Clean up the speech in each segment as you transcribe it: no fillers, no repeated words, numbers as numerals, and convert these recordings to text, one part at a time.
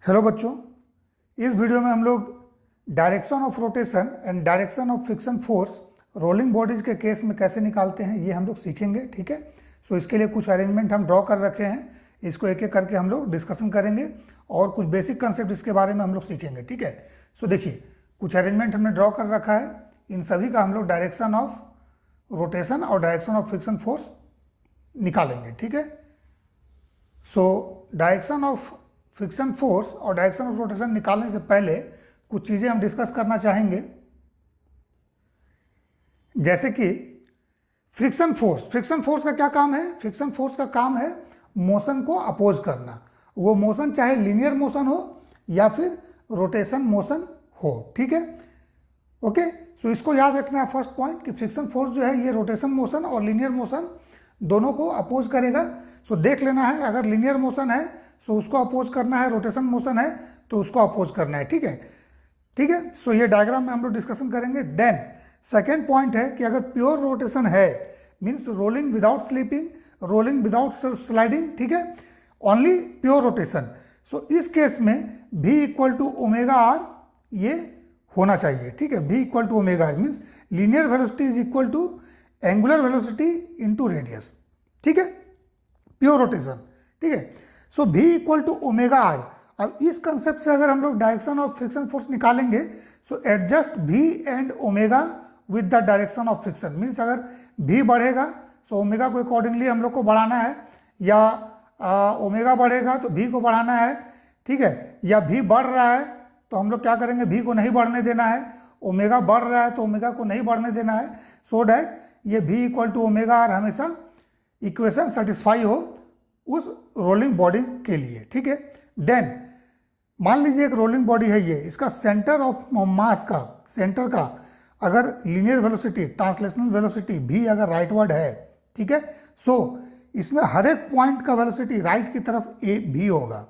Hello बच्चों, इस video में हम लोग direction of rotation and direction of friction force rolling bodies के केस में कैसे निकालते हैं ये हम लोग सीखेंगे। ठीक है, सो इसके लिए कुछ अरेंजमेंट हम ड्रॉ कर रखे हैं, इसको एक एक करके हम लोग डिस्कशन करेंगे और कुछ बेसिक कंसेप्ट इसके बारे में हम लोग सीखेंगे। ठीक है, सो देखिए कुछ अरेंजमेंट हमने ड्रॉ कर रखा है, इन सभी का हम लोग डायरेक्शन ऑफ रोटेशन और डायरेक्शन ऑफ फ्रिक्शन फोर्स निकालेंगे। ठीक है, so direction of friction force और डायरेक्शन ऑफ रोटेशन निकालने से पहले कुछ चीज़ें हम डिस्कस करना चाहेंगे, जैसे कि फ्रिक्शन फोर्स का क्या काम है। फ्रिक्शन फोर्स का काम है मोशन को अपोज करना, वो मोशन चाहे लीनियर मोशन हो या फिर रोटेशन मोशन हो। ठीक है, ओके, सो इसको याद रखना है फर्स्ट पॉइंट कि फ्रिक्शन फोर्स जो है ये रोटेशन मोशन और लीनियर मोशन दोनों को अपोज करेगा। सो देख लेना है, अगर लीनियर मोशन है सो उसको अपोज करना है, रोटेशन मोशन है तो उसको अपोज करना है। ठीक है, ठीक है, सो ये डायग्राम में हम लोग डिस्कशन करेंगे। देन सेकेंड पॉइंट है कि अगर प्योर रोटेशन है means rolling without slipping, rolling without sliding, ठीक है, ओनली प्योर रोटेशन, सो इस केस में v equal to omega R ये होना चाहिए। ठीक है, v equal to omega R means linear velocity is equal to angular velocity into radius. ठीक है, प्योर रोटेशन। ठीक है, so v equal to omega R. अब इस कंसेप्ट से अगर हम लोग डायरेक्शन ऑफ फ्रिक्शन फोर्स निकालेंगे so adjust v and omega with the direction of friction, means अगर v बढ़ेगा सो ओमेगा को अकॉर्डिंगली हम लोग को बढ़ाना है, या ओमेगा बढ़ेगा तो v को बढ़ाना है। ठीक है, या v बढ़ रहा है तो हम लोग क्या करेंगे, v को नहीं बढ़ने देना है, ओमेगा बढ़ रहा है तो ओमेगा को नहीं बढ़ने देना है, सो डैट ये v equal to omega R हमेशा इक्वेशन सेटिस्फाई हो उस रोलिंग बॉडी के लिए। ठीक है, देन मान लीजिए एक रोलिंग बॉडी है, ये इसका सेंटर ऑफ मास का सेंटर का अगर linear velocity translational velocity v अगर राइटवर्ड है, ठीक है, सो इसमें हर एक पॉइंट का वेलोसिटी राइट की तरफ v होगा।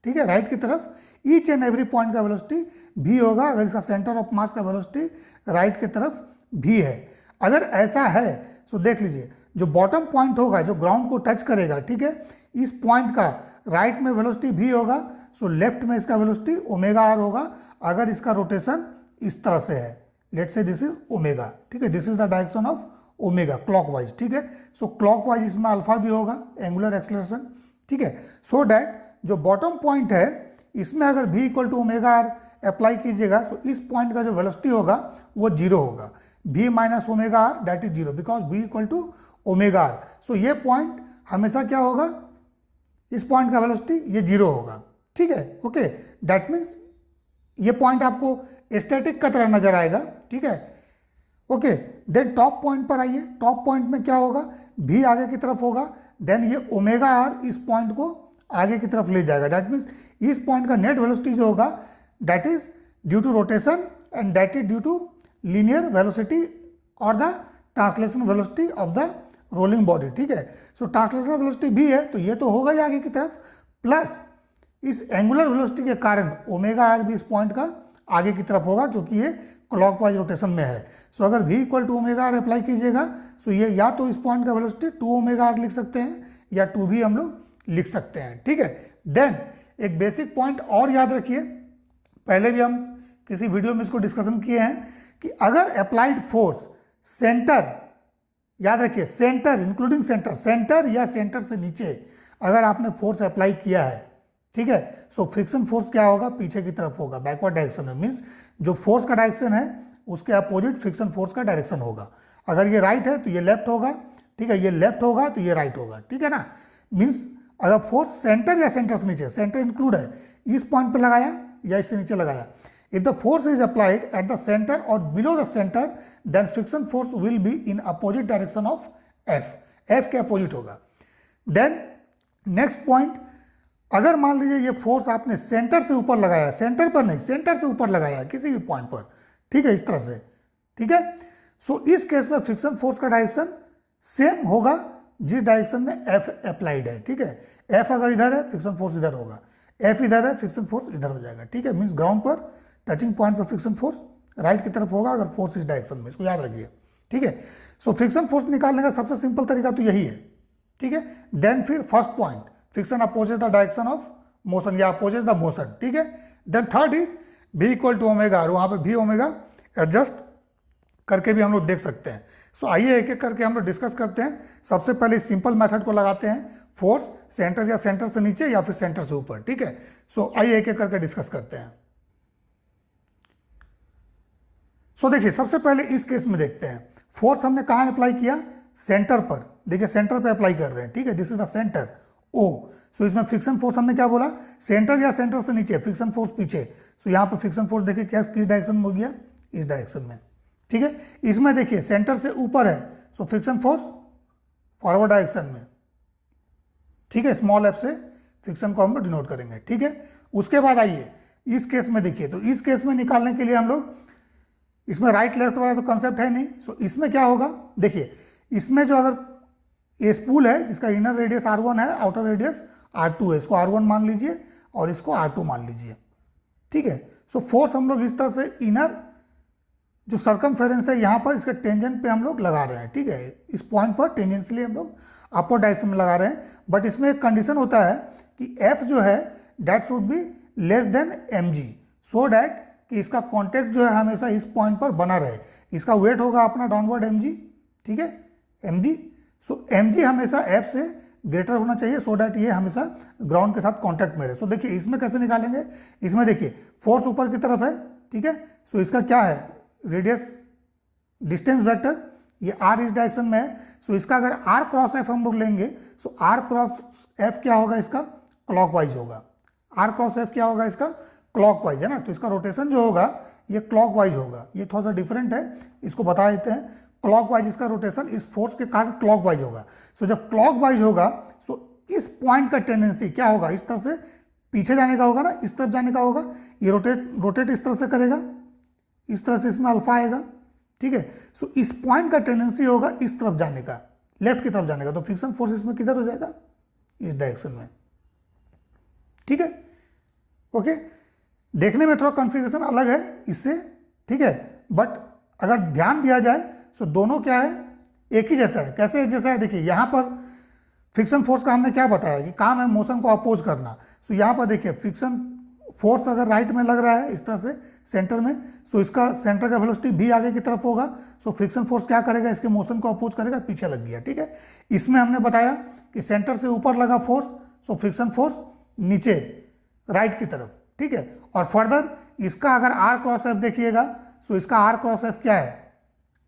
ठीक है, राइट की तरफ ईच एंड एवरी पॉइंट का वेलोसिटी v होगा अगर इसका सेंटर ऑफ मास का वेलोसिटी राइट की तरफ v है। अगर ऐसा है सो देख लीजिए जो बॉटम पॉइंट होगा जो ग्राउंड को टच करेगा, ठीक है, इस पॉइंट का राइट में वेलोसिटी v होगा, सो लेफ्ट में इसका वेलोसिटी ओमेगा आर होगा अगर इसका रोटेशन इस तरह से है। Let's say this is omega. ठीक है, this is the direction of omega clockwise. ठीक है, सो क्लॉकवाइज इसमें अल्फा भी होगा एंगुलर एक्सेलरेशन। ठीक है, सो डैट जो बॉटम पॉइंट है इसमें अगर v equal to omega R apply कीजिएगा तो इस पॉइंट का जो वेलोसिटी होगा वो जीरो होगा, v minus omega R that is zero because v equal to omega are. So ये पॉइंट हमेशा क्या होगा, इस पॉइंट का वेलोसिटी ये जीरो होगा। ठीक है, ओके, दैट मीन्स ये पॉइंट आपको स्टैटिक का तरह नजर आएगा। ठीक है, ओके, देन टॉप पॉइंट पर आइए, टॉप पॉइंट में क्या होगा, v आगे की तरफ होगा, देन ये ओमेगा आर इस पॉइंट को आगे की तरफ ले जाएगा। दैट मीन्स इस पॉइंट का नेट वेलोसिटी जो होगा that is due to rotation and that is due to linear velocity और the translation velocity of the rolling body. ठीक है, सो ट्रांसलेशन वेलोसिटी भी है तो ये तो होगा ही आगे की तरफ, प्लस इस एंगुलर वेलोसिटी के कारण ओमेगा आर भी इस पॉइंट का आगे की तरफ होगा क्योंकि ये क्लॉकवाइज रोटेशन में है। सो अगर v equal to omega R apply कीजिएगा सो ये या तो इस पॉइंट का वेलोसिटी 2 ओमेगा आर लिख सकते हैं या 2v हम लोग लिख सकते हैं। ठीक है, देन एक बेसिक पॉइंट और याद रखिए, पहले भी हम किसी वीडियो में इसको डिस्कशन किए हैं कि अगर अप्लाइड फोर्स सेंटर, याद रखिए सेंटर इंक्लूडिंग सेंटर या सेंटर से नीचे अगर आपने फोर्स अप्लाई किया है, ठीक है, सो फ्रिक्शन फोर्स क्या होगा, पीछे की तरफ होगा, बैकवर्ड डायरेक्शन में, मीन्स जो फोर्स का डायरेक्शन है उसके अपोजिट फ्रिक्शन फोर्स का डायरेक्शन होगा। अगर ये राइट है तो ये लेफ्ट होगा, ठीक है, ये लेफ्ट होगा तो ये राइट होगा। ठीक है ना, मीन्स अगर फोर्स सेंटर या सेंटर से नीचे, सेंटर इंक्लूड है, इस पॉइंट पे लगाया या इससे नीचे लगाया, if the force is applied at the centre और below the centre then friction force will be in opposite direction of f के अपोजिट होगा। देन नेक्स्ट पॉइंट, अगर मान लीजिए ये फोर्स आपने सेंटर से ऊपर लगाया, सेंटर पर नहीं, सेंटर से ऊपर लगाया किसी भी पॉइंट पर, ठीक है, इस तरह से, ठीक है, सो इस केस में फ्रिक्शन फोर्स का डायरेक्शन सेम होगा जिस डायरेक्शन में f अप्लाइड है। ठीक है, f अगर इधर है फ्रिक्शन फोर्स इधर होगा, f इधर है फ्रिक्शन फोर्स इधर हो जाएगा। ठीक है, मीन्स ग्राउंड पर टचिंग पॉइंट पर फ्रिक्शन फोर्स राइट की तरफ होगा अगर फोर्स इस डायरेक्शन में, इसको याद रखिए। ठीक है, सो फ्रिक्शन फोर्स निकालने का सबसे सिंपल तरीका तो यही है। ठीक है, देन फिर first point friction opposes the direction of motion या अपोजेस द मोशन, ठीक है। Then third is v equal to omega R, वहाँ पे v ओमेगा एडजस्ट करके भी हम लोग देख सकते हैं। सो आइए एक एक करके हम लोग डिस्कस करते हैं। सबसे पहले सिंपल मेथड को लगाते हैं, फोर्स सेंटर या सेंटर से नीचे या फिर सेंटर से ऊपर, ठीक है। सो आइए एक एक करके डिस्कस करते हैं। सो देखिए सबसे पहले इस केस में देखते हैं, फोर्स हमने कहाँ अप्लाई किया, सेंटर पर, देखिए सेंटर पे अप्लाई कर रहे हैं, ठीक है। This is the centre O. So इसमें फ्रिक्शन फोर्स हमने क्या बोला, सेंटर या सेंटर से नीचे, फ्रिक्शन फोर्स पीछे। सो यहाँ पर फ्रिक्शन फोर्स देखिए क्या किस डायरेक्शन में हो गया, इस डायरेक्शन में, ठीक है। इसमें देखिए सेंटर से ऊपर है, so friction force forward direction में, ठीक है। स्मॉल एफ से फ्रिक्शन को हम लोग डिनोट करेंगे, ठीक है। उसके बाद आइए इस केस में देखिए, तो इस केस में निकालने के लिए हम लोग, इसमें राइट लेफ्ट वाला तो कंसेप्ट है नहीं। सो इसमें क्या होगा, देखिए इसमें जो अगर ये स्पूल है जिसका इनर रेडियस R1 है, आउटर रेडियस R2 है, इसको R1 मान लीजिए और इसको R2 मान लीजिए, ठीक है। सो फोर्स हम लोग इस तरह से इनर जो सर्कमफेरेंस है यहाँ पर इसके टेंजेंट पे हम लोग लगा रहे हैं, ठीक है। इस पॉइंट पर टेंजेंशियली हम लोग अपर डायरेक्शन में लगा रहे हैं, बट इसमें एक कंडीशन होता है कि F जो है that should be less than mg, so that कि इसका कॉन्टेक्ट जो है हमेशा इस पॉइंट पर बना रहे। इसका वेट होगा अपना डाउनवर्ड mg, ठीक है, mg। सो mg हमेशा F से ग्रेटर होना चाहिए, सो डैट ये हमेशा ग्राउंड के साथ कॉन्टैक्ट में रहे। सो देखिए इसमें कैसे निकालेंगे, इसमें देखिए फोर्स ऊपर की तरफ है, ठीक है। सो इसका क्या है, रेडियस डिस्टेंस वेक्टर, ये r इस डायरेक्शन में है। सो इसका अगर r क्रॉस f हम लोग लेंगे, सो r क्रॉस f क्या होगा, इसका क्लॉकवाइज होगा। r क्रॉस f क्या होगा, इसका क्लॉकवाइज है ना, तो इसका रोटेशन जो होगा ये क्लॉकवाइज होगा। ये थोड़ा सा डिफरेंट है, इसको बता देते हैं। क्लॉकवाइज इसका रोटेशन इस फोर्स के कारण क्लॉकवाइज होगा। सो जब क्लॉकवाइज होगा, सो इस पॉइंट का टेंडेंसी क्या होगा, इस तरह से पीछे जाने का होगा ना, इस तरफ जाने का होगा। ये रोटेट इस तरह से करेगा, इस तरह से इसमें अल्फा आएगा, ठीक है। सो इस पॉइंट का टेंडेंसी होगा इस तरफ जाने का, लेफ्ट की तरफ जाने का, तो फ्रिक्शन फोर्स इसमें किधर हो जाएगा, इस डायरेक्शन में, ठीक है। ओके, देखने में थोड़ा कॉन्फ़िगरेशन अलग है इससे, ठीक है, बट अगर ध्यान दिया जाए तो दोनों क्या है, एक ही जैसा है। कैसे एक जैसा है, देखिए यहाँ पर फ्रिक्शन फोर्स का हमने क्या बताया कि काम है मोशन को अपोज करना। सो यहाँ पर देखिए फ्रिक्शन फोर्स अगर राइट में लग रहा है इस तरह से सेंटर में, सो इसका सेंटर का वेलोसिटी भी आगे की तरफ होगा। सो फ्रिक्शन फोर्स क्या करेगा, इसके मोशन को अपोज करेगा, पीछे लग गया, ठीक है। इसमें हमने बताया कि सेंटर से ऊपर लगा फोर्स, सो फ्रिक्शन फोर्स नीचे राइट की तरफ, ठीक है। और फर्दर इसका अगर r क्रॉस एफ देखिएगा, सो इसका r क्रॉस एफ क्या है,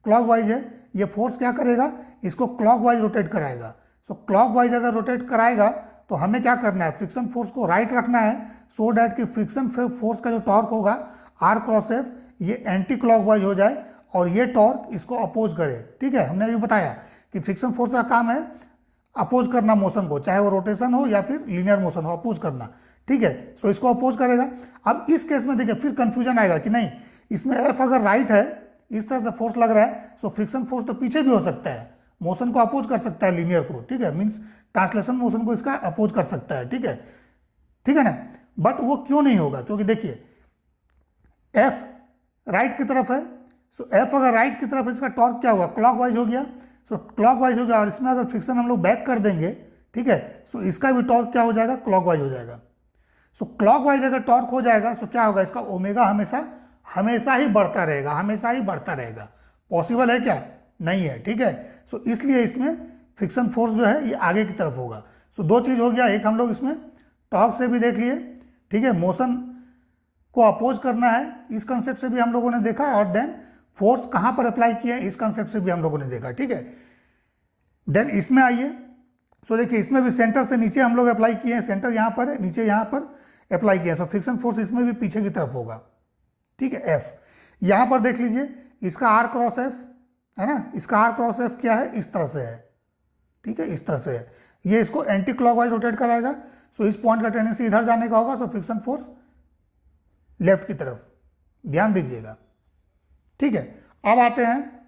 क्लॉकवाइज है। ये फोर्स क्या करेगा, इसको क्लॉकवाइज रोटेट कराएगा। सो क्लॉकवाइज अगर रोटेट कराएगा तो हमें क्या करना है, फ्रिक्शन फोर्स को राइट रखना है, सो डैट कि फ्रिक्शन फोर्स का जो टॉर्क होगा r क्रॉस एफ ये एंटी क्लॉकवाइज हो जाए और ये टॉर्क इसको अपोज करे, ठीक है। हमने अभी बताया कि फ्रिक्शन फोर्स का काम है अपोज करना मोशन को, चाहे वो रोटेशन हो या फिर लीनियर मोशन हो, अपोज करना, ठीक है। सो इसको अपोज करेगा। अब इस केस में देखिए फिर कंफ्यूजन आएगा कि नहीं, इसमें एफ अगर राइट है, इस तरह से फोर्स लग रहा है, सो फ्रिक्शन फोर्स तो पीछे भी हो सकता है, मोशन को अपोज कर सकता है लीनियर को, ठीक है, मीन्स ट्रांसलेशन मोशन को इसका अपोज कर सकता है, ठीक है, ठीक है ना। बट वो क्यों नहीं होगा, क्योंकि देखिए एफ राइट की तरफ है। सो एफ अगर राइट की तरफ है, इसका टॉर्क क्या हुआ, क्लॉकवाइज हो गया। सो क्लॉकवाइज हो गया और इसमें अगर फ्रिक्शन हम लोग बैक कर देंगे, ठीक है, सो इसका भी टॉर्क क्या हो जाएगा, क्लॉकवाइज हो जाएगा। सो क्लॉकवाइज अगर टॉर्क हो जाएगा, सो क्या होगा, इसका ओमेगा हमेशा ही बढ़ता रहेगा, हमेशा ही बढ़ता रहेगा। पॉसिबल है क्या, नहीं है, ठीक है। सो इसलिए इसमें फ्रिक्शन फोर्स जो है ये आगे की तरफ होगा। सो दो चीज़ हो गया, एक हम लोग इसमें टॉर्क से भी देख लिए, ठीक है, मोशन को अपोज करना है, इस कंसेप्ट से भी हम लोगों ने देखा, और देन फोर्स कहाँ पर अप्लाई किया है, इस कंसेप्ट से भी हम लोगों ने देखा, ठीक है। देन इसमें आइए, सो देखिए इसमें भी सेंटर से नीचे हम लोग अप्लाई किए हैं, सेंटर यहाँ पर है, नीचे यहाँ पर अप्लाई किया है। सो फ्रिक्शन फोर्स इसमें भी पीछे की तरफ होगा, ठीक है, एफ। यहाँ पर देख लीजिए इसका r क्रॉस एफ है ना, इसका r क्रॉस एफ क्या है, इस तरह से है, ठीक है, इस तरह से है। ये इसको एंटी क्लॉकवाइज रोटेट कराएगा। सो इस पॉइंट का टेंडेंसी इधर जाने का होगा, सो फ्रिक्शन फोर्स लेफ्ट की तरफ, ध्यान दीजिएगा, ठीक है। अब आते हैं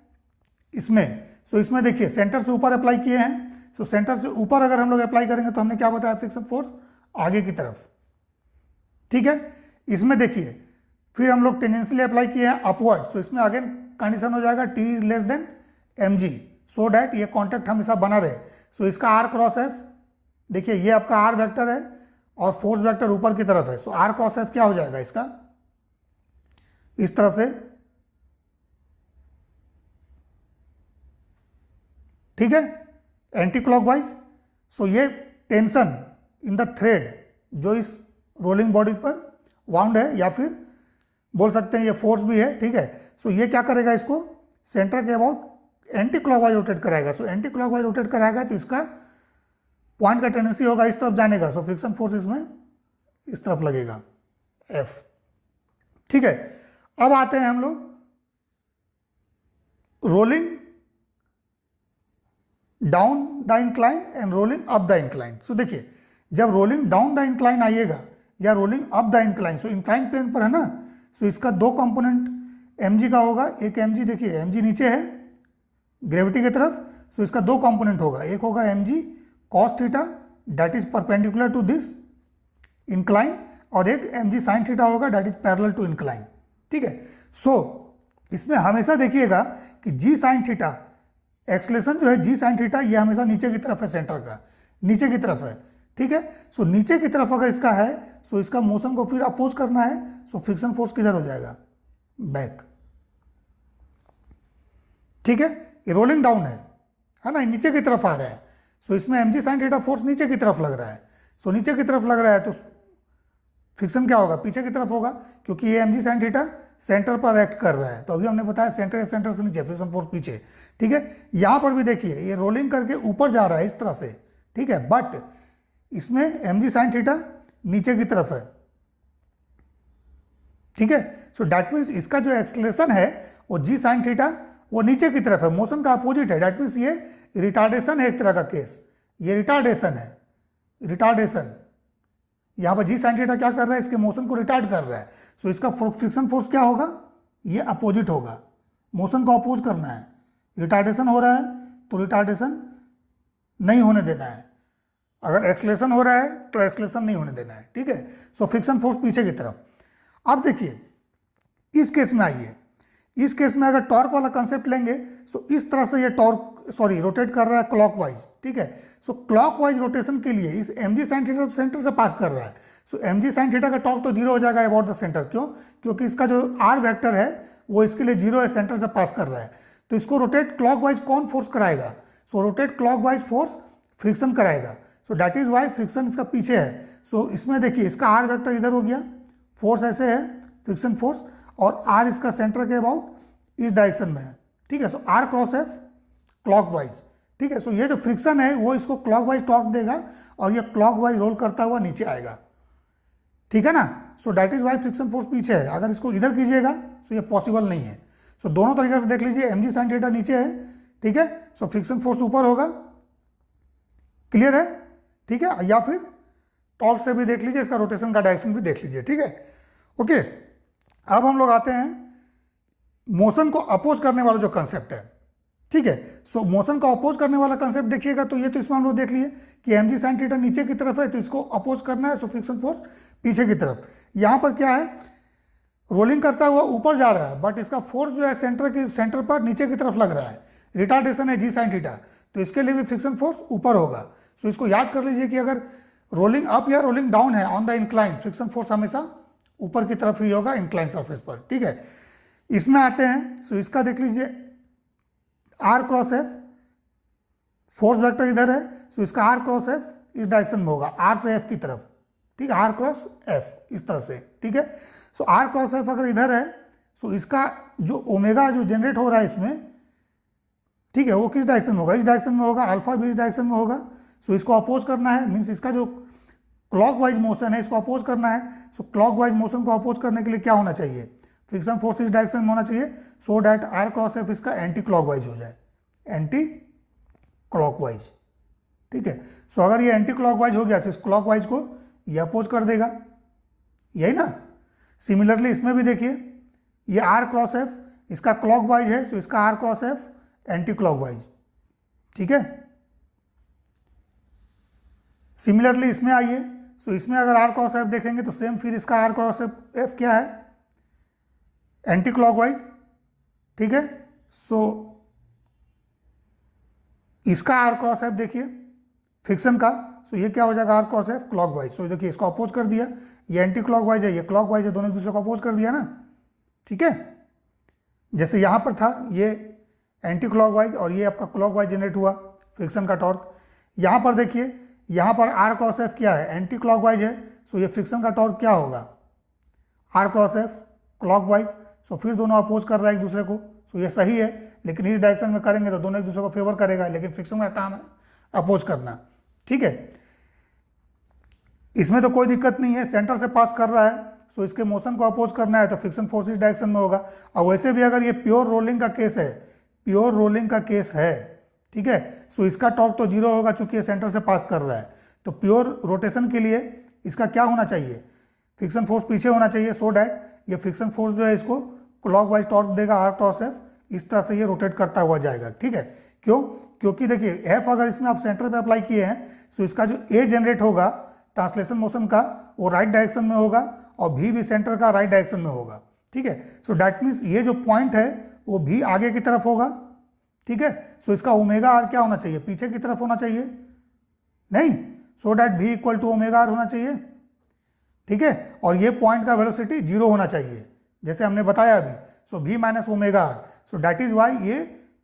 इसमें, सो इसमें देखिए सेंटर से ऊपर अप्लाई किए हैं। सो सेंटर से ऊपर अगर हम लोग अप्लाई करेंगे तो हमने क्या बताया, फ्रिक्शन फोर्स आगे की तरफ, ठीक है। इसमें देखिए फिर हम लोग टेंजेंशियली अप्लाई किए हैं अपवर्ड। सो इसमें अगेन कंडीशन हो जाएगा T is less than mg, so that ये कॉन्टैक्ट हमेशा बना रहे। सो इसका r क्रॉस एफ देखिए, ये आपका r वेक्टर है और फोर्स वेक्टर ऊपर की तरफ है, सो आर क्रॉस एफ क्या हो जाएगा इसका, इस तरह से, ठीक है, एंटी क्लॉकवाइज। सो ये टेंशन इन द थ्रेड जो इस रोलिंग बॉडी पर वाउंड है, या फिर बोल सकते हैं ये फोर्स भी है, ठीक है। सो ये क्या करेगा, इसको सेंटर के अबाउट एंटी क्लॉकवाइज रोटेट कराएगा। सो एंटी क्लॉकवाइज रोटेट कराएगा तो इसका पॉइंट का टेंडेंसी होगा इस तरफ जाने का। सो फ्रिक्शन फोर्स इसमें इस तरफ लगेगा F, ठीक है। अब आते हैं हम लोग rolling down the incline and rolling up the incline. So देखिए, जब रोलिंग डाउन द इंक्लाइन आइएगा या rolling up the incline, so incline plane पर है ना, सो इसका दो कंपोनेंट mg का होगा। एक mg देखिए, mg नीचे है ग्रेविटी की तरफ, सो इसका दो कंपोनेंट होगा, एक होगा mg cos theta that is perpendicular to this incline, और एक mg sin थीटा होगा that is parallel to incline, ठीक है। सो इसमें हमेशा देखिएगा कि g sin थीटा एक्सलेशन जो है g sin थीटा, ये हमेशा नीचे की तरफ है, सेंटर का नीचे की तरफ है, ठीक है। सो नीचे की तरफ अगर इसका है, सो इसका मोशन को फिर अपोज करना है, सो फ्रिक्शन फोर्स किधर हो जाएगा, बैक, ठीक है। ये रोलिंग डाउन है ना, नीचे की तरफ आ रहा है। सो इसमें mg sin थीटा फोर्स नीचे की तरफ लग रहा है। सो नीचे की तरफ लग रहा है तो फ्रिक्शन क्या होगा, पीछे की तरफ होगा, क्योंकि ये mg sin थीटा सेंटर पर एक्ट कर रहा है। तो अभी हमने बताया सेंटर से नीचे, फ्रिक्शन फोर्स पीछे, ठीक है। यहां पर भी देखिए ये रोलिंग करके ऊपर जा रहा है इस तरह से, ठीक है, बट इसमें mg sin थीटा नीचे की तरफ है, ठीक है। सो दैट मीन्स इसका जो एक्सलेशन है वो g sin थीटा वो नीचे की तरफ है, मोशन का अपोजिट है। दैट मीन्स ये रिटार्डेशन है, एक तरह का केस, ये रिटार्डेशन है, रिटार्डेशन। यहाँ पर जी साइन थीटा क्या कर रहा है, इसके मोशन को रिटार्ड कर रहा है। सो इसका फ्रिक्शन फोर्स क्या होगा, ये अपोजिट होगा, मोशन को अपोज करना है। रिटार्डेशन हो रहा है तो रिटार्डेशन नहीं होने देना है, अगर एक्सलेशन हो रहा है तो एक्सलेशन नहीं होने देना है, ठीक है। सो फ्रिक्शन फोर्स पीछे की तरफ। अब देखिए इस केस में आइए, इस केस में अगर टॉर्क वाला कंसेप्ट लेंगे, तो इस तरह से ये रोटेट कर रहा है क्लॉकवाइज, ठीक है। सो क्लॉकवाइज रोटेशन के लिए इस mg sin थीटा सेंटर से पास कर रहा है। सो mg sin थीटा का टॉर्क तो जीरो हो जाएगा अबाउट द सेंटर, क्यों, क्योंकि इसका जो r वेक्टर है वो इसके लिए जीरो है, सेंटर से पास कर रहा है। तो इसको रोटेट क्लॉकवाइज कौन फोर्स कराएगा, so rotate clockwise force friction कराएगा। So that is why friction इसका पीछे है। सो इसमें देखिए इसका r वेक्टर इधर हो गया, फोर्स ऐसे है फ्रिक्शन फोर्स, और r इसका सेंटर के अबाउट इस डायरेक्शन में है, ठीक है। सो r क्रॉस f क्लॉकवाइज, ठीक है। सो ये जो फ्रिक्शन है वो इसको क्लॉकवाइज टॉर्क देगा और ये क्लॉकवाइज रोल करता हुआ नीचे आएगा, ठीक है ना। So that is why friction force पीछे है। अगर इसको इधर कीजिएगा तो ये पॉसिबल नहीं है। सो दोनों तरीके से देख लीजिए, mg sin थीटा नीचे है, ठीक है, सो फ्रिक्शन फोर्स ऊपर होगा, क्लियर है, ठीक है। या फिर टॉर्क से भी देख लीजिए, इसका रोटेशन का डायरेक्शन भी देख लीजिए, ठीक है, ओके। अब हम लोग आते हैं मोशन को अपोज करने वाला जो कंसेप्ट है, ठीक है। सो मोशन को अपोज करने वाला कंसेप्ट देखिएगा, तो ये तो इसमें हम लोग देख लिए कि mg sin थीटा नीचे की तरफ है, तो इसको अपोज करना है, सो फ्रिक्शन फोर्स पीछे की तरफ। यहाँ पर क्या है, रोलिंग करता हुआ ऊपर जा रहा है, बट इसका फोर्स जो है सेंटर पर नीचे की तरफ लग रहा है, रिटार्डेशन है g sin थीटा, तो इसके लिए भी फ्रिक्शन फोर्स ऊपर होगा। सो इसको याद कर लीजिए कि अगर रोलिंग अप या रोलिंग डाउन है on the incline, friction force हमेशा ऊपर की तरफ ही होगा इंक्लाइन सरफेस पर, ठीक है। इसमें आते हैं, सो इसका देख लीजिए r cross f, force vector इधर है, सो इसका r क्रॉस f इस डायरेक्शन में होगा, r से f की तरफ, ठीक है, r क्रॉस f इस तरह से, ठीक है। सो r क्रॉस f अगर इधर है, सो इसका जो ओमेगा जो जनरेट हो रहा है इसमें, ठीक है, वो किस डायरेक्शन में होगा, इस डायरेक्शन में होगा, अल्फा भी इस डायरेक्शन में होगा। सो इसको अपोज करना है, मीन्स इसका जो क्लॉकवाइज मोशन है इसको अपोज करना है। सो क्लॉकवाइज मोशन को अपोज करने के लिए क्या होना चाहिए, फ्रिक्शन फोर्स इस डायरेक्शन में होना चाहिए, so that r cross f इसका एंटी क्लॉकवाइज हो जाए, एंटी क्लॉकवाइज, ठीक है। सो अगर ये एंटी क्लॉकवाइज हो गया तो इस क्लॉकवाइज को ये अपोज कर देगा, यही ना। सिमिलरली इसमें भी देखिए ये r क्रॉस f इसका क्लॉकवाइज है, सो इसका r cross f anti clockwise, ठीक है। सिमिलरली इसमें आइए, सो इसमें अगर r क्रॉस f देखेंगे तो सेम फिर इसका r क्रॉस f क्या है, एंटी क्लॉकवाइज, ठीक है। सो इसका r क्रॉस f देखिए फ्रिक्शन का, सो ये क्या हो जाएगा आर क्रॉस एफ क्लॉकवाइज। सो देखिए इसको अपोज कर दिया, ये एंटी क्लॉकवाइज है, ये क्लॉकवाइज है, दोनों एक दूसरे को अपोज कर दिया ना, ठीक है। जैसे यहाँ पर था ये एंटी क्लॉकवाइज और ये आपका क्लॉकवाइज जनरेट हुआ फ्रिक्शन का टॉर्क। यहाँ पर देखिए, यहाँ पर आर क्रॉस एफ क्या है, एंटी क्लॉकवाइज है, सो ये फ्रिक्शन का टॉर्क क्या होगा, आर क्रॉस एफ क्लॉकवाइज। सो फिर दोनों अपोज कर रहा है एक दूसरे को, सो ये सही है, लेकिन इस डायरेक्शन में करेंगे तो दोनों एक दूसरे को फेवर करेगा, लेकिन फ्रिक्शन का काम है अपोज करना, ठीक है। इसमें तो कोई दिक्कत नहीं है, सेंटर से पास कर रहा है, सो इसके मोशन को अपोज करना है तो फ्रिक्शन फोर्स इस डायरेक्शन में होगा। और वैसे भी अगर ये प्योर रोलिंग का केस है, प्योर रोलिंग का केस है, ठीक है, सो इसका टॉर्क तो जीरो होगा चूंकि ये सेंटर से पास कर रहा है। तो प्योर रोटेशन के लिए इसका क्या होना चाहिए, फ्रिक्शन फोर्स पीछे होना चाहिए, सो डैट ये फ्रिक्शन फोर्स जो है इसको क्लॉकवाइज टॉर्क देगा आर क्रॉस एफ, इस तरह से ये रोटेट करता हुआ जाएगा, ठीक है। क्यों, क्योंकि देखिए एफ अगर इसमें आप सेंटर पे अप्लाई किए हैं, सो इसका जो ए जनरेट होगा ट्रांसलेशन मोशन का वो राइट डायरेक्शन में होगा और भी सेंटर का राइट डायरेक्शन में होगा, ठीक है। सो डैट मीन्स ये जो पॉइंट है वो भी आगे की तरफ होगा, ठीक है। सो इसका ओमेगा आर क्या होना चाहिए, पीछे की तरफ होना चाहिए, नहीं, सो डैट भी इक्वल टू ओमेगा आर होना चाहिए, ठीक है। और ये पॉइंट का वेलोसिटी जीरो होना चाहिए जैसे हमने बताया अभी, so v minus omega are. So that is why ये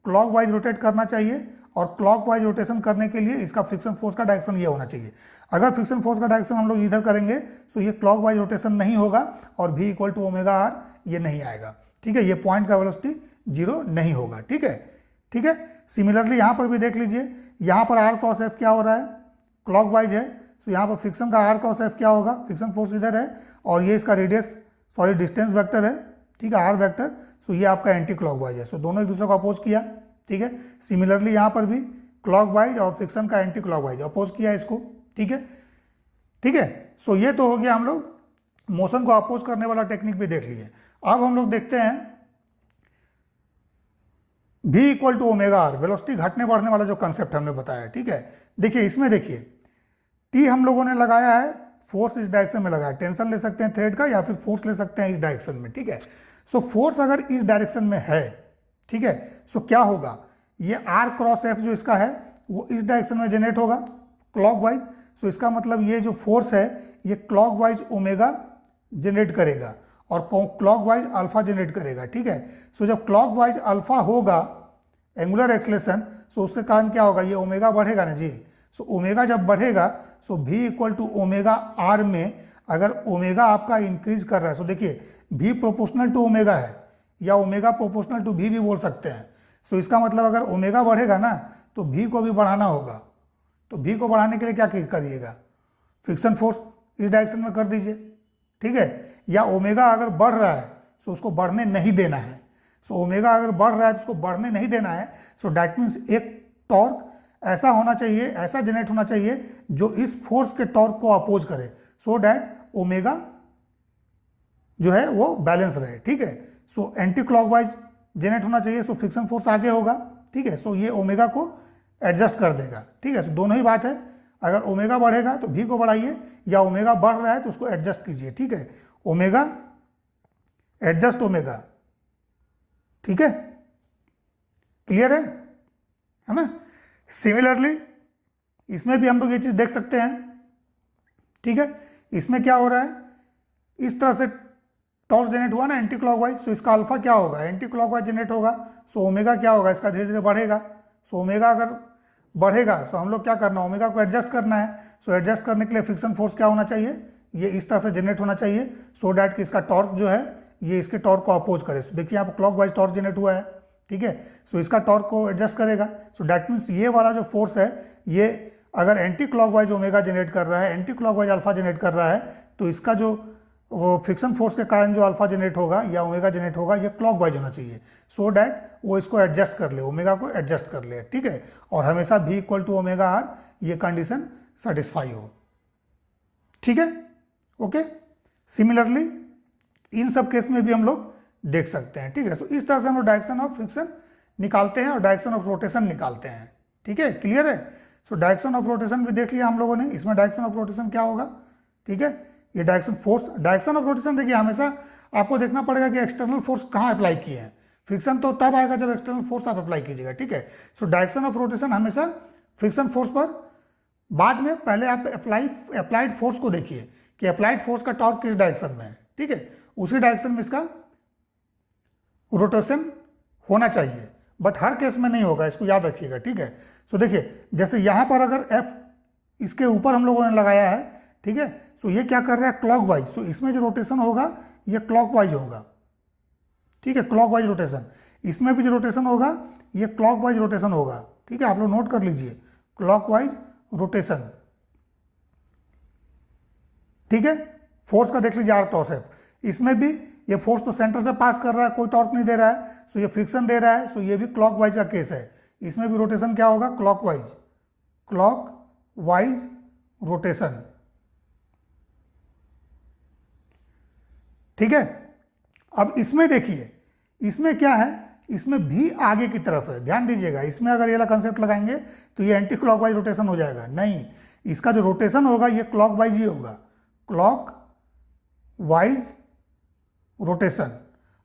क्लॉकवाइज रोटेट करना चाहिए और क्लॉकवाइज रोटेशन करने के लिए इसका फ्रिक्शन फोर्स का डायरेक्शन ये होना चाहिए। अगर फ्रिक्शन फोर्स का डायरेक्शन हम लोग इधर करेंगे तो ये क्लॉकवाइज रोटेशन नहीं होगा और भी इक्वल टू ओमेगा आर ये नहीं आएगा, ठीक है। ये पॉइंट का वेलोसिटी जीरो नहीं होगा, ठीक है, ठीक है। सिमिलरली यहाँ पर भी देख लीजिए, यहाँ पर आर क्रॉस एफ क्या हो रहा है, क्लॉकवाइज है, सो यहाँ पर फ्रिक्शन का आर क्रॉस एफ क्या होगा, फ्रिक्शन फोर्स इधर है और ये इसका रेडियस सॉरी डिस्टेंस वेक्टर है, ठीक है, आर वेक्टर। सो ये आपका एंटी क्लॉकवाइज है, सो दोनों एक दूसरे को अपोज किया, ठीक है। सिमिलरली यहाँ पर भी क्लॉकवाइज और फ्रिक्शन का एंटी क्लॉकवाइज अपोज किया इसको, ठीक है, ठीक है। सो ये तो हो गया, हम लोग मोशन को अपोज करने वाला टेक्निक भी देख लिए। अब हम लोग देखते हैं v equal to omega r, velocity घटने बढ़ने वाला जो कंसेप्ट हमने बताया, ठीक है। देखिए इसमें देखिए टी हम लोगों ने लगाया है, फोर्स इस डायरेक्शन में लगा है, टेंशन ले सकते हैं थ्रेड का या फिर फोर्स ले सकते हैं इस डायरेक्शन में, ठीक है। सो फोर्स अगर इस डायरेक्शन में है, ठीक है, सो क्या होगा, ये आर क्रॉस एफ जो इसका है वो इस डायरेक्शन में जनरेट होगा क्लॉकवाइज। सो इसका मतलब ये जो फोर्स है ये क्लॉकवाइज ओमेगा जनरेट करेगा और क्लॉकवाइज अल्फा जनरेट करेगा, ठीक है। सो जब क्लॉकवाइज अल्फा होगा एंगुलर एक्सलेशन, सो उसके कारण क्या होगा, ये ओमेगा बढ़ेगा ना जी। सो ओमेगा जब बढ़ेगा, सो भी इक्वल टू ओमेगा आर में अगर ओमेगा आपका इंक्रीज कर रहा है, सो देखिए भी प्रोपोर्शनल टू ओमेगा है या ओमेगा प्रोपोर्शनल टू भी बोल सकते हैं। सो इसका मतलब अगर ओमेगा बढ़ेगा ना तो भी को भी बढ़ाना होगा, तो भी को बढ़ाने के लिए क्या करिएगा, फ्रिक्शन फोर्स इस डायरेक्शन में कर दीजिए, ठीक है। या ओमेगा अगर बढ़ रहा है तो उसको बढ़ने नहीं देना है, सो ओमेगा अगर बढ़ रहा है तो उसको बढ़ने नहीं देना है। सो डैट मीन्स एक टॉर्क ऐसा होना चाहिए, ऐसा जनरेट होना चाहिए जो इस फोर्स के टॉर्क को अपोज करे, सो डैट ओमेगा जो है वो बैलेंस रहे, ठीक है। सो एंटी क्लॉकवाइज जनरेट होना चाहिए, सो फ्रिक्शन फोर्स आगे होगा, ठीक है। सो ये ओमेगा को एडजस्ट कर देगा, ठीक है। सो दोनों ही बात है, अगर ओमेगा बढ़ेगा तो भी को बढ़ाइए या ओमेगा बढ़ रहा है तो उसको एडजस्ट कीजिए, ठीक है। ओमेगा एडजस्ट ओमेगा, ठीक है, क्लियर है ना। सिमिलरली इसमें भी हम लोग ये चीज़ देख सकते हैं, ठीक है। इसमें क्या हो रहा है, इस तरह से टॉर्क जनरेट हुआ ना एंटी क्लॉकवाइज, सो इसका अल्फा क्या होगा, एंटी क्लॉकवाइज जनरेट होगा, सो ओमेगा क्या होगा, इसका धीरे धीरे बढ़ेगा। सो ओमेगा अगर बढ़ेगा सो हम लोग क्या करना, ओमेगा को एडजस्ट करना है। सो एडजस्ट करने के लिए फ्रिक्शन फोर्स क्या होना चाहिए, ये इस तरह से जनरेट होना चाहिए, सो डैट कि इसका टॉर्क जो है ये इसके टॉर्क को अपोज करे। सो देखिए यहाँ पर क्लॉकवाइज टॉर्क जनरेट हुआ है, ठीक है। सो इसका टॉर्क को एडजस्ट करेगा, सो डैट मीन्स ये वाला जो फोर्स है ये अगर एंटी क्लॉकवाइज ओमेगा जनरेट कर रहा है, एंटी क्लॉकवाइज अल्फा जनरेट कर रहा है, तो इसका जो वो फ्रिक्शन फोर्स के कारण जो अल्फा जनरेट होगा या ओमेगा जनरेट होगा ये क्लॉकवाइज होना चाहिए, सो डैट वो इसको एडजस्ट कर ले, ओमेगा को एडजस्ट कर ले, ठीक है। और हमेशा भी इक्वल टू ओमेगा आर ये कंडीशन सेटिस्फाई हो, ठीक है, ओके। सिमिलरली इन सब केस में भी हम लोग देख सकते हैं, ठीक है। तो इस तरह से हम लोग डायरेक्शन ऑफ फ्रिक्शन निकालते हैं और डायरेक्शन ऑफ रोटेशन निकालते हैं, ठीक है, क्लियर है। सो डायरेक्शन ऑफ रोटेशन भी देख लिया हम लोगों ने, इसमें डायरेक्शन ऑफ रोटेशन क्या होगा, ठीक है। ये direction force, direction of rotation देखिए हमेशा आपको देखना पड़ेगा कि एक्सटर्नल फोर्स कहाँ अप्लाई किए हैं। फ्रिक्शन तो तब आएगा जब एक्सटर्नल फोर्स आप अप्लाई कीजिएगा, ठीक है। सो डायरेक्शन ऑफ रोटेशन हमेशा फ्रिक्शन फोर्स पर बाद में पहले आप अप्लाइड फोर्स को देखिए कि अप्लाइड फोर्स का टॉर्क किस डायरेक्शन में है, ठीक है, उसी डायरेक्शन में इसका रोटेशन होना चाहिए, बट हर केस में नहीं होगा, इसको याद रखिएगा, ठीक है। सो देखिए जैसे यहाँ पर अगर एफ इसके ऊपर हम लोगों ने लगाया है, ठीक है, तो ये क्या कर रहा है क्लॉकवाइज, तो इसमें जो रोटेशन होगा ये क्लॉकवाइज होगा, ठीक है, क्लॉकवाइज रोटेशन। इसमें भी जो रोटेशन होगा ये क्लॉकवाइज रोटेशन होगा, ठीक है, आप लोग नोट कर लीजिए, क्लॉकवाइज रोटेशन, ठीक है। फोर्स का देख लीजिए आर टॉस एफ, इसमें भी ये फोर्स तो सेंटर से पास कर रहा है, कोई टॉर्क नहीं दे रहा है, सो ये फ्रिक्शन दे रहा है, सो ये भी क्लॉकवाइज का केस है। इसमें भी रोटेशन क्या होगा क्लॉकवाइज, क्लॉकवाइज रोटेशन, ठीक है। अब इसमें देखिए, इसमें क्या है, इसमें भी आगे की तरफ है, ध्यान दीजिएगा, इसमें अगर ये वाला कंसेप्ट लगाएंगे तो ये एंटी क्लॉकवाइज रोटेशन हो जाएगा, नहीं, इसका जो रोटेशन होगा ये क्लॉकवाइज ही होगा, क्लॉकवाइज रोटेशन।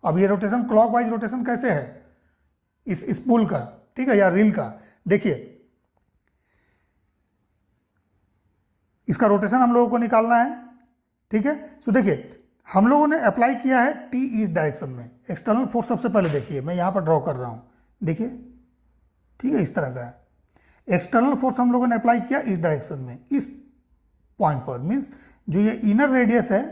अब ये रोटेशन क्लॉकवाइज रोटेशन कैसे है, इस स्पूल का, ठीक है, या रील का, देखिए इसका रोटेशन हम लोगों को निकालना है, ठीक है। सो देखिए हम लोगों ने अप्लाई किया है टी इस डायरेक्शन में, एक्सटर्नल फोर्स सबसे पहले देखिए, मैं यहाँ पर ड्रॉ कर रहा हूँ, देखिए, ठीक है, इस तरह का है। एक्सटर्नल फोर्स हम लोगों ने अप्लाई किया इस डायरेक्शन में, इस पॉइंट पर, मीन्स जो ये इनर रेडियस है,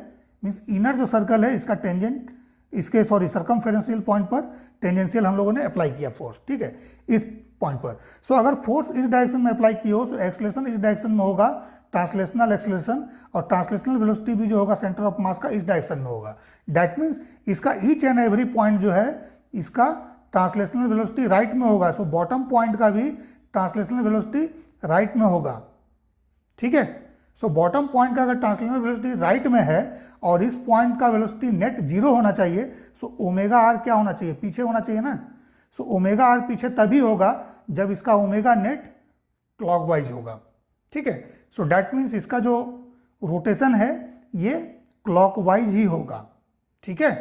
मीन्स इनर जो सर्कल है इसका टेंजेंट, इसके सर्कमफेरेंशियल पॉइंट पर टेंजेंशियल हम लोगों ने अप्लाई किया फोर्स, ठीक है, इस पॉइंट पर। सो अगर फोर्स इस डायरेक्शन में अप्लाई की हो तो एक्सलेशन इस डायरेक्शन में होगा, ट्रांसलेशनल एक्सलेशन, और ट्रांसलेशनल वेलोसिटी भी जो होगा सेंटर ऑफ मास का इस डायरेक्शन में होगा। दैट मीन्स इसका ईच एंड एवरी पॉइंट जो है इसका ट्रांसलेशनल वेलोसिटी राइट में होगा, सो बॉटम पॉइंट का भी ट्रांसलेशनल वेलोसिटी राइट में होगा, ठीक है। सो बॉटम पॉइंट का अगर ट्रांसलेशनल वेलोसिटी राइट में है और इस पॉइंट का वेलोसिटी नेट जीरो होना चाहिए, सो ओमेगा आर क्या होना चाहिए, पीछे होना चाहिए ना। सो ओमेगा आर पीछे तभी होगा जब इसका ओमेगा नेट क्लॉकवाइज होगा, ठीक है। सो दैट मीन्स इसका जो रोटेशन है ये क्लॉकवाइज ही होगा, ठीक है,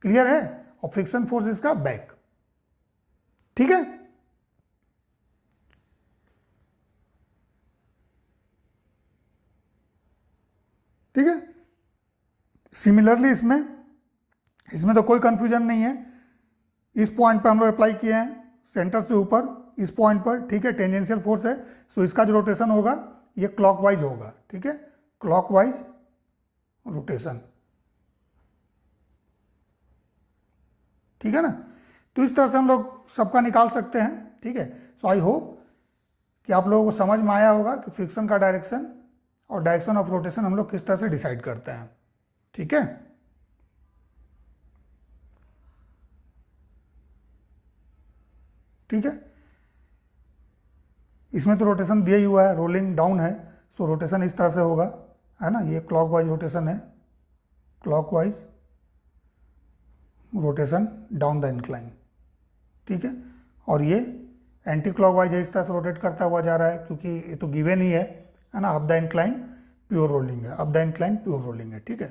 क्लियर है। और फ्रिक्शन फोर्स इसका बैक, ठीक है। ठीक है, सिमिलरली इसमें तो कोई कंफ्यूजन नहीं है, इस पॉइंट पे हम लोग अप्लाई किए हैं सेंटर से ऊपर इस पॉइंट पर, ठीक है, टेंजेंशियल फोर्स है, सो इसका जो रोटेशन होगा ये क्लॉकवाइज होगा, ठीक है, क्लॉकवाइज रोटेशन, ठीक है ना। तो इस तरह से हम लोग सबका निकाल सकते हैं, ठीक है। सो आई होप कि आप लोगों को समझ में आया होगा कि फ्रिक्शन का डायरेक्शन और डायरेक्शन ऑफ रोटेशन हम लोग किस तरह से डिसाइड करते हैं, ठीक है। ठीक है, इसमें तो रोटेशन दिया ही हुआ है, रोलिंग डाउन है, सो रोटेशन इस तरह से होगा, है ना, ये क्लॉकवाइज रोटेशन है, clockwise rotation down the incline, ठीक है। और ये एंटी क्लॉकवाइज इस तरह से रोटेट करता हुआ जा रहा है, क्योंकि ये तो गिवन ही है ना, up the incline pure rolling है, up the incline pure rolling है, ठीक है।